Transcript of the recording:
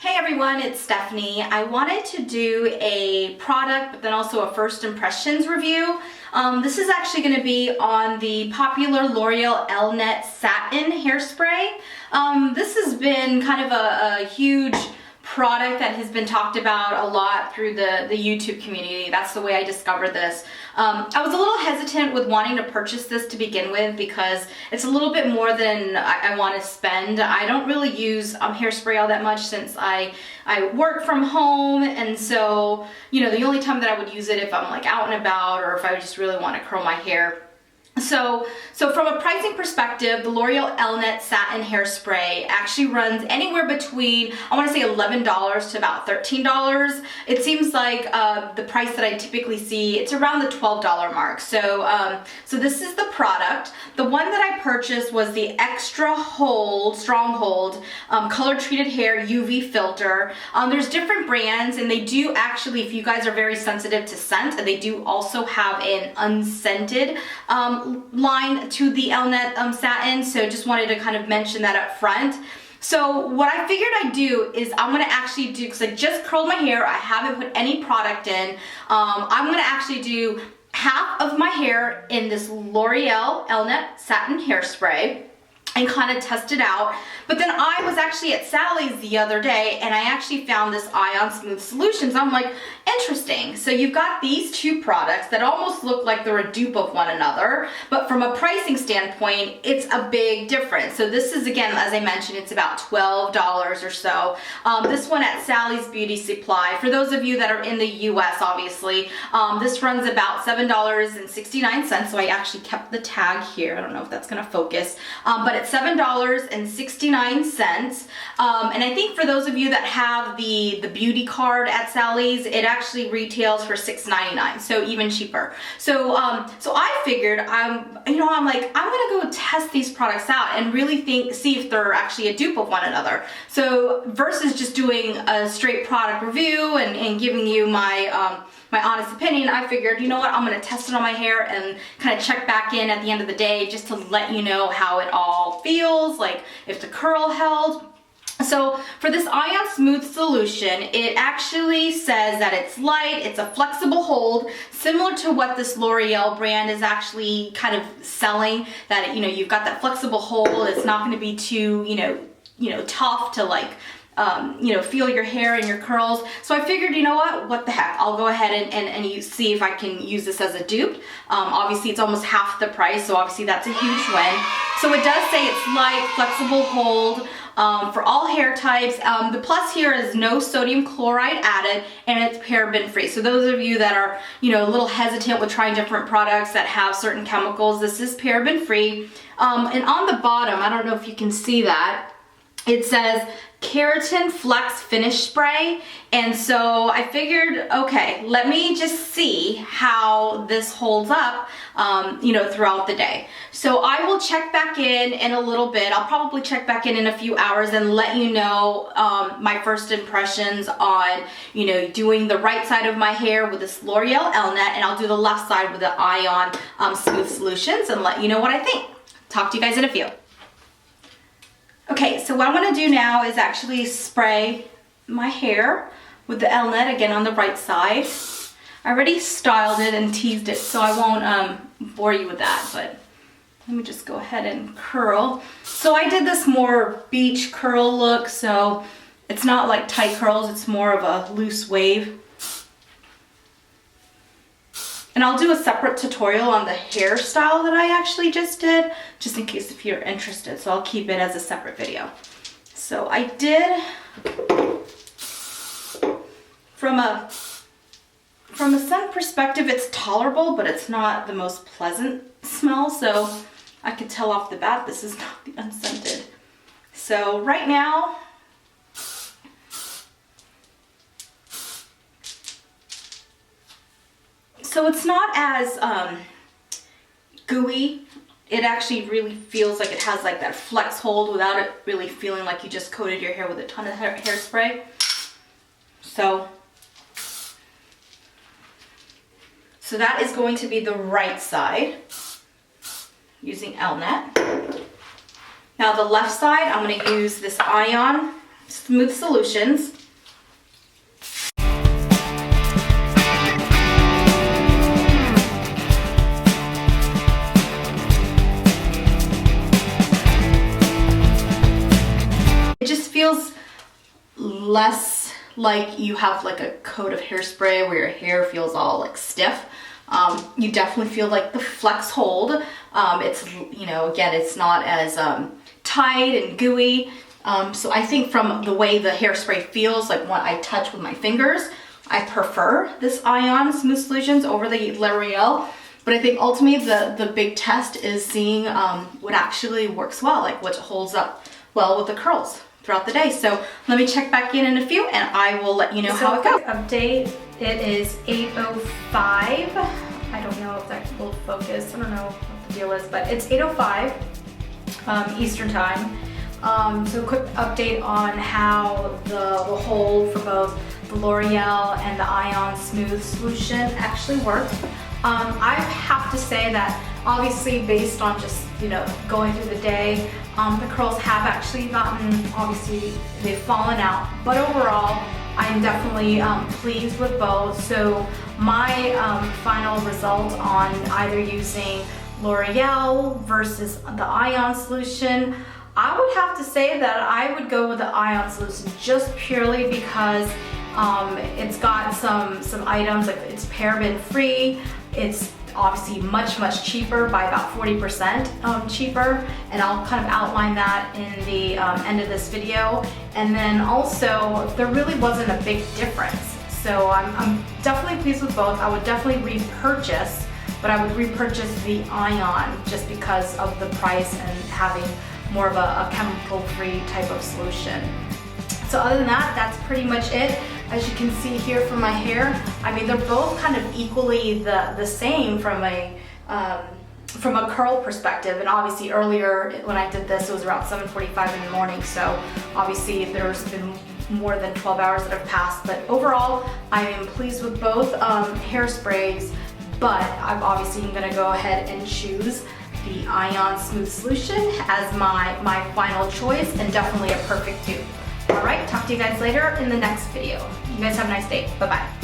Hey everyone, it's Stephanie. I wanted to do a product but then also a first impressions review. This is actually going to be on the popular Loreal Elnett Satin hairspray. This has been kind of a huge product that has been talked about a lot through the YouTube community. That's the way I discovered this. I was a little hesitant with wanting to purchase this to begin with because it's a little bit more than I want to spend. I don't really use hairspray all that much since I work from home, and so the only time that I would use it if I'm like out and about or if I just really want to curl my hair. So from a pricing perspective, the Loreal Elnett Satin hairspray actually runs anywhere between, I want to say $11 to about $13. It seems like the price that I typically see, it's around the $12 mark. So this is the product. The one that I purchased was the Extra Hold, Strong Hold Color Treated Hair UV Filter. There's different brands, and they do actually, if you guys are very sensitive to scent, they do also have an unscented line to the Elnett Satin, so just wanted to kind of mention that up front. So what I figured I'd do is I'm going to actually do, because I just curled my hair, I haven't put any product in, I'm going to actually do half of my hair in this Loreal Elnett Satin hairspray and kind of test it out. But then I was actually at Sally's the other day and I actually found this Ion Smooth Solutions. I'm like, interesting. So you've got these two products that almost look like they're a dupe of one another, but from a pricing standpoint, it's a big difference. So this is, again, as I mentioned, it's about $12 or so. This one at Sally's Beauty Supply, for those of you that are in the US, obviously, this runs about $7.69. So I actually kept the tag here. I don't know if that's going to focus, but it's $7.69. And I think for those of you that have the beauty card at Sally's, it actually retails for $6.99, so even cheaper. So I figured I'm like, I'm gonna go test these products out and really see if they're actually a dupe of one another. So versus just doing a straight product review and giving you my my honest opinion, I figured, you know what, I'm going to test it on my hair and kind of check back in at the end of the day just to let you know how it all feels, like if the curl held. So for this Ion Smooth solution, it actually says that it's light, it's a flexible hold, similar to what this L'Oreal brand is actually kind of selling, that you've got that flexible hold. It's not going to be too tough to like feel your hair and your curls. So I figured, you know what the heck, I'll go ahead and see if I can use this as a dupe. Obviously it's almost half the price, so obviously that's a huge win. So it does say it's light, flexible hold for all hair types. The plus here is no sodium chloride added, and it's paraben free. So those of you that are a little hesitant with trying different products that have certain chemicals, this is paraben free. And on the bottom, I don't know if you can see that, it says Keratin Flex Finish Spray, and so I figured, okay, let me just see how this holds up, throughout the day. So I will check back in a little bit. I'll probably check back in a few hours and let you know my first impressions on, doing the right side of my hair with this L'Oreal Elnett, and I'll do the left side with the Ion Smooth Solutions and let you know what I think. Talk to you guys in a few. Okay, so what I'm going to do now is actually spray my hair with the Elnett, again on the right side. I already styled it and teased it, so I won't bore you with that, but let me just go ahead and curl. So I did this more beach curl look, so it's not like tight curls, it's more of a loose wave. And I'll do a separate tutorial on the hairstyle that I actually just did, just in case if you're interested. So I'll keep it as a separate video. So I did, from a scent perspective, it's tolerable, but it's not the most pleasant smell. So I could tell off the bat this is not the unscented. So right now, so it's not as gooey. It actually really feels like it has like that flex hold without it really feeling like you just coated your hair with a ton of hairspray. So that is going to be the right side using Elnett. Now the left side, I'm going to use this Ion Smooth Solutions. It just feels less like you have like a coat of hairspray where your hair feels all like stiff. You definitely feel like the flex hold. It's, you know, again, it's not as tight and gooey. So I think from the way the hairspray feels, like when I touch with my fingers, I prefer this Ion Smooth Solutions over the L'Oreal. But I think ultimately the big test is seeing what actually works well, like what holds up well with the curls throughout the day. So let me check back in a few and I will let you know how it goes. Update, it is 8:05. I don't know if that will focus. I don't know what the deal is, but it's 8:05 Eastern time. So quick update on how the hold for both the L'Oreal and the Ion Smooth Solution actually worked. I have to say that obviously based on just, you know, going through the day, the curls have actually gotten, obviously they've fallen out, but overall I'm definitely pleased with both. So my final result on either using L'Oreal versus the Ion Solution, I would have to say that I would go with the Ion Solution just purely because it's got some items, like it's paraben free, it's obviously much cheaper by about 40% cheaper, and I'll kind of outline that in the end of this video. And then also there really wasn't a big difference, so I'm definitely pleased with both. I would definitely repurchase, but I would repurchase the Ion just because of the price and having more of a chemical-free type of solution. So other than that, that's pretty much it. As you can see here from my hair, I mean, they're both kind of equally the same from a curl perspective. And obviously earlier when I did this, it was around 7:45 in the morning. So obviously there's been more than 12 hours that have passed. But overall, I am pleased with both hairsprays, but I'm obviously gonna go ahead and choose the Ion Smooth Solution as my final choice, and definitely a perfect dupe. All right, talk to you guys later in the next video. You guys have a nice day. Bye-bye.